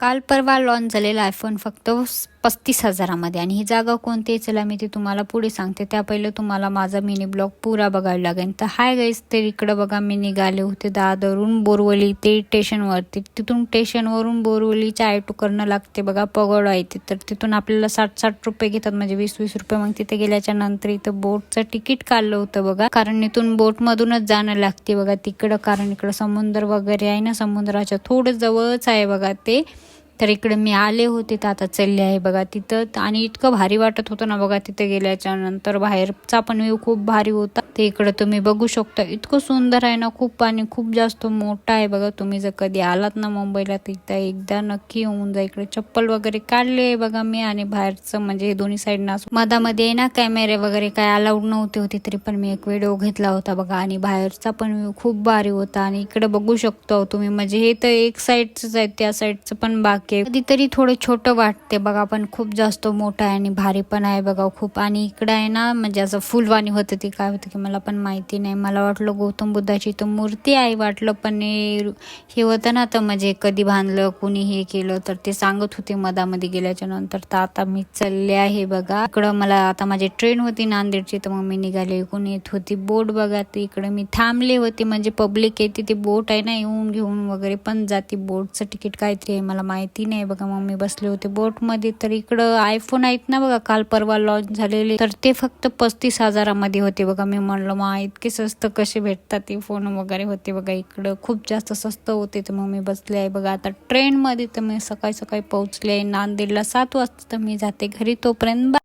काल परवा लॉन्च झालेला आयफोन फक्त 35,000मध्ये आणि ही जागा कोणती आहे चला मी ती तुम्हाला पुढे सांगते. त्या पहिले तुम्हाला माझा मिनी ब्लॉग पुरा बघायला लागेल. तर हाय गाईस, तर इकडं बघा मी निघाले होते दादरवरून बोरवली ते स्टेशनवरती. तिथून स्टेशनवरून बोरवलीच्या ऑटो करणं लागते बघा, पगोडा आहे तर तिथून आपल्याला 60-60 रुपये घेतात, म्हणजे 20-20 रुपये. मग तिथे गेल्याच्या नंतर इथं बोटचं तिकीट काढलं होतं बघा, कारण इथून बोटमधूनच जाणं लागते बघा तिकडं, कारण इकडं समुद्र वगैरे आहे ना, समुद्राच्या थोडं जवळच आहे बघा ते. तर इकडे मी आले होते तर आता चालले आहे बघा तिथं. आणि इतकं भारी वाटत होतं ना बघा तिथे गेल्याच्या नंतर. बाहेरचा पण व्ह्यू खूप भारी होता. ते इकडे तुम्ही बघू शकता, इतकं सुंदर आहे ना खूप, आणि खूप जास्त मोठा आहे बघा. तुम्ही जर कधी आलात ना मुंबईला तर एकदा नक्की येऊन जा. इकडे चप्पल वगैरे काढले आहे बघा मी, आणि बाहेरचं म्हणजे दोन्ही साईड ना मधामध्ये ना कॅमेरे वगैरे काय अलाउड नव्हते होते, तरी पण मी एक व्हिडिओ घेतला होता बघा. आणि बाहेरचा पण व्ह्यू खूप भारी होता. आणि इकडे बघू शकतो तुम्ही, म्हणजे हे तर एक साईडच आहे, त्या साईडचं पण बाकी. कधीतरी थोडं छोटं वाटते बघा, पण खूप जास्त मोठं आहे आणि भारी पण आहे बघा खूप. आणि इकडं आहे ना म्हणजे असं फुलवाणी होतं, ते काय होतं की मला पण माहिती नाही. मला वाटलं गौतम बुद्धाची तर मूर्ती आहे वाटलं, पण हे होतं ना, तर म्हणजे कधी बांधलं कुणी हे केलं तर ते सांगत होते मधामध्ये गेल्याच्या नंतर. तर आता मी चालले आहे बघा इकडं. मला आता माझी ट्रेन होती नांदेडची, तर मग मी निघाले. कोण येत होती बोट बघा, तर इकडं मी थांबले होते, म्हणजे पब्लिक येते ती बोट आहे ना, येऊन घेऊन वगैरे पण जाते. बोटचं तिकीट काहीतरी आहे मला माहिती नाही बघा. मग मी बसले होते बोट मध्ये. तर इकडं आयफोन आहेत ना बघा, काल परवा लॉन्च झालेले, तर ते फक्त 35,000मध्ये होते बघा. मी म्हणलं मग इतके स्वस्त कसे भेटतात ते फोन वगैरे होते बघा. इकडं खूप जास्त स्वस्त होते. तर मग मी बसले आहे बघा आता ट्रेन मध्ये. तर मी सकाळी सकाळी पोहोचले नांदेडला 7 वाजता. तर मी जाते घरी, तोपर्यंत